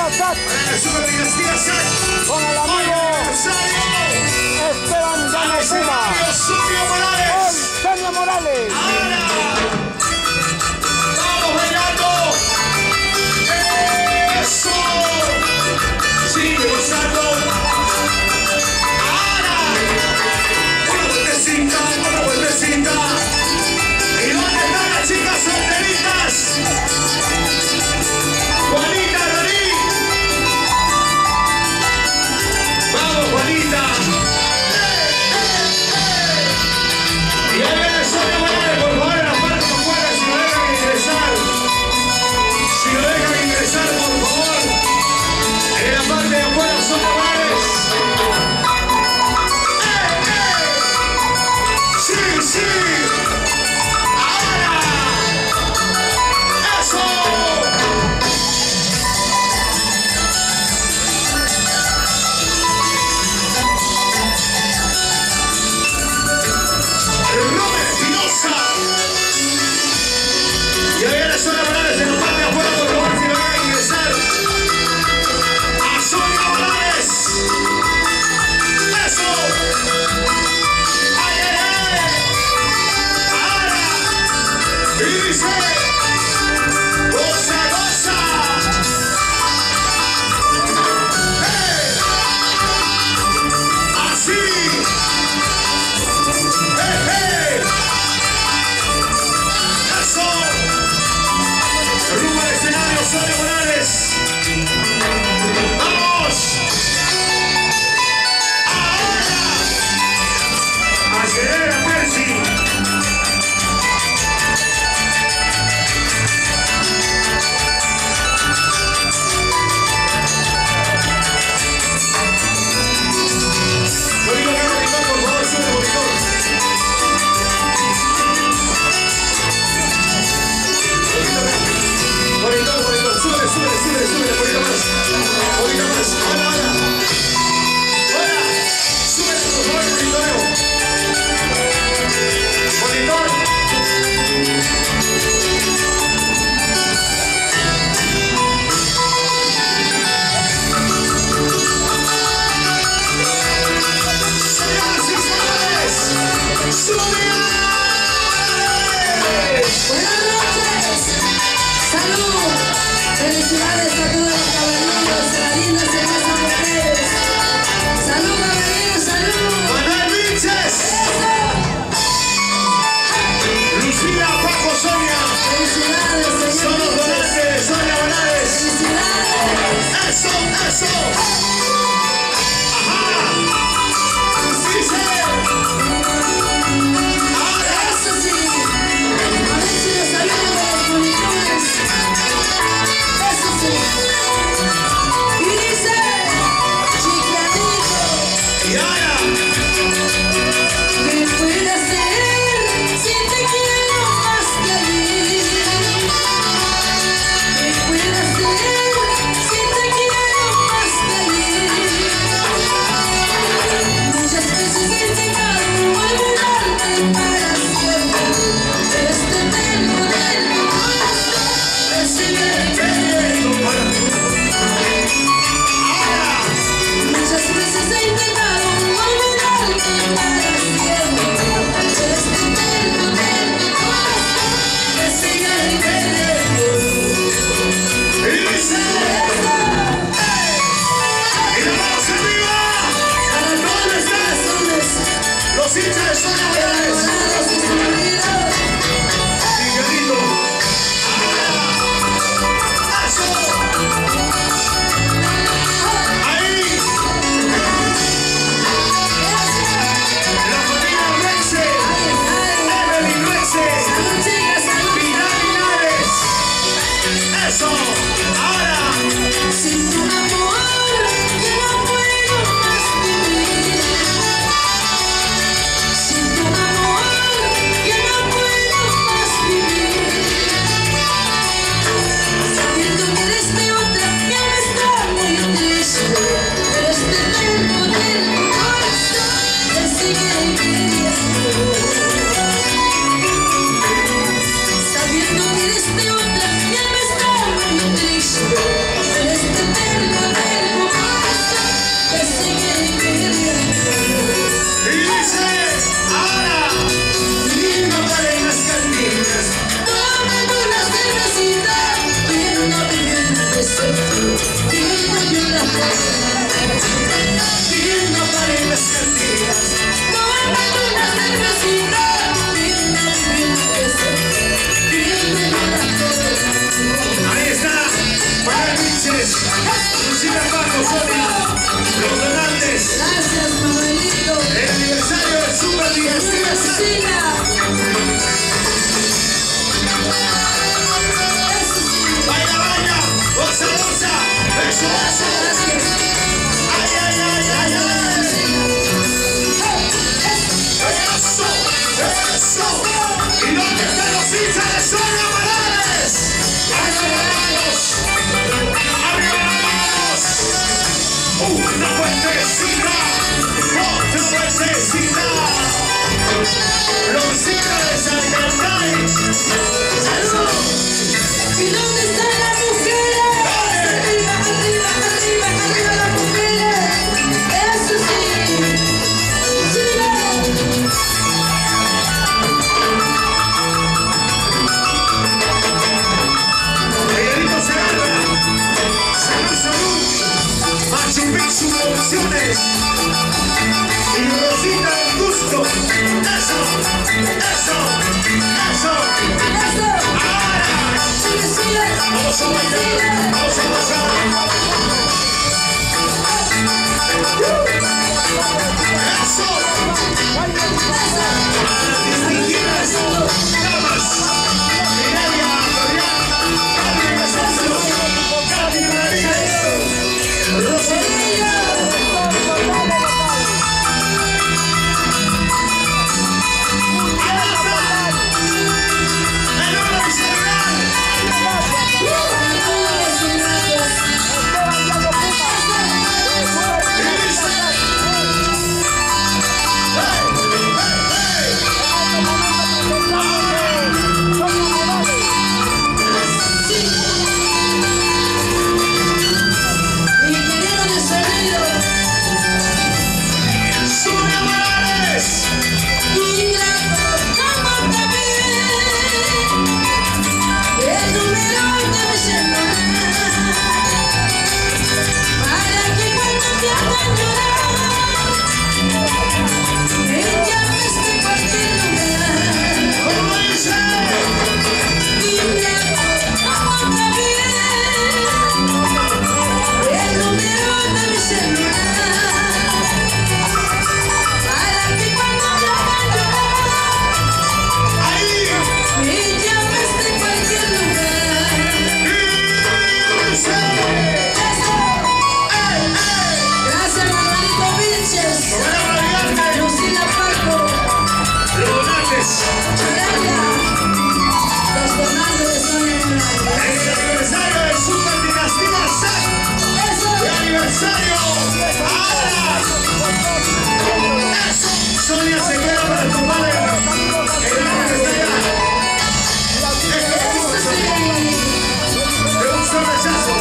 dinastía SAT. Para la super dinastía SAT. Con el amigo Esteban Llano Puma. Sonia Morales. Sonia Morales. Ahora. Vamos bailando. Eso. Sigue gozando. Ahora. Una vueltecita, otra vueltecita. ¿Y dónde están las chicas solteritas? Juanita Rorí. Vamos, Juanita. Y ahí viene Sonia Morales, por favor, en la parte de afuera, si lo dejan ingresar. Si lo dejan ingresar, por favor. En la parte de afuera, Sonia Morales. ¡Sí, sí! ¡Ahora! ¡Eso! Robert Espinosa. Y ahí viene Sonia Morales en la parte de afuera, por favor, si lo dejan ingresar. ¡A Sonia Morales! ¡Eso! ¡Ay, ay, ay! ¡Ahora! Y dice: ¡goza, goza! ¡Hey! ¡Así! ¡Hey, hey! ¡Eso! Rumbo al escenario, Sonia Morales. ¡Vamos! ¡Ahora! ¡Acelera, Percy! Monitor, por favor, sube el monitor. Monitor, súbele, poquito más. Ahora. Súbele, por favor, el monitoreo. Monitor. Señoras y señores, Sonia Morales. Buenas noches. Salud. Felicidades a todos los caballeros, a las lindas y hermosas mujeres. Salud, caballeros, salud. Manuel Vinches. Lucía, Paco, Sonia. Felicidades, Son señor. los donantes de Sonia Morales. Felicidades. Eso. Ajá. Dice. Ahora. Eso sí. A ver si los saludo de los monitores. Eso sí. Y dice: chiquiadito, Y ahora. ¿qué puede hacer si te quiero más que ayer? ¿Qué puede hacer si te quiero más que ayer? Eso. Ahora. Sigue, sigue. Vamos a bailar. Vamos a gozar. Eso. Para las distinguidas damas. Mireia, Floriana, Gaby de Santos, Gaby Ramírez, Rosalía. Sonia se queda para tu padre. El ángel está allá. De un solo rechazo.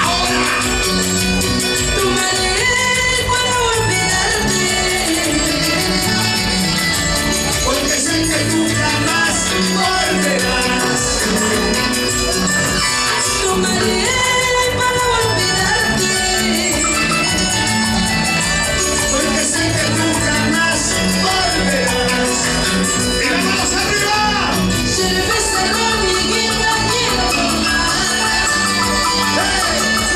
Ahora. Tu manera para olvidarte. Porque sé que tú jamás volverás. Tu manera para olvidarte. Porque sé que tú jamás volverás. ¡Y las manos arriba! Se le besará mi guerra quiero tomar.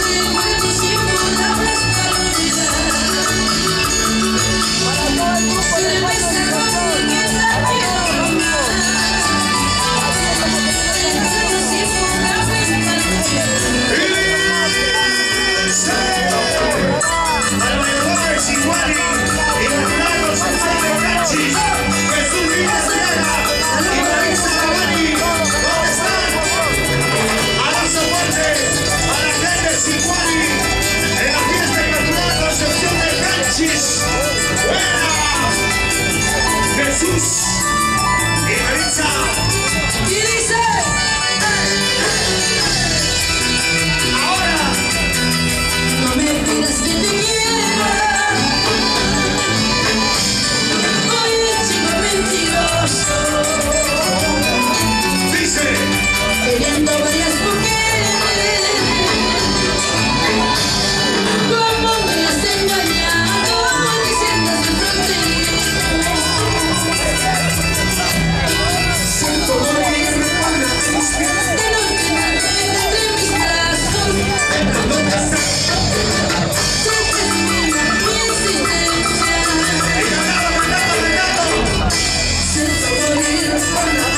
Recuerdo sin palabras para olvidar. Se le besará mi guerra quiero tomar. Recuerdo sin palabras para olvidar. Para bailadores iguales y bailados Gonzalo Canchis, Jesús Díaz Sierra y Marisa Cavani, ¿dónde están? Abrazo fuerte a la gente de Sicuani en la fiesta inaugural Concepción de Canchis. ¡Buena! Jesús y Marisa. Y dice, Ahora. no me pidas que te quiera. Hoy el chico mentiroso, Dice, teniendo varias mujeres. ¿Cómo me has engañado? Diciendo que no te siento morir de no tenerte entre mis brazos. ¿dónde está? Se termina mi existencia. Y cantando. Siento morir por la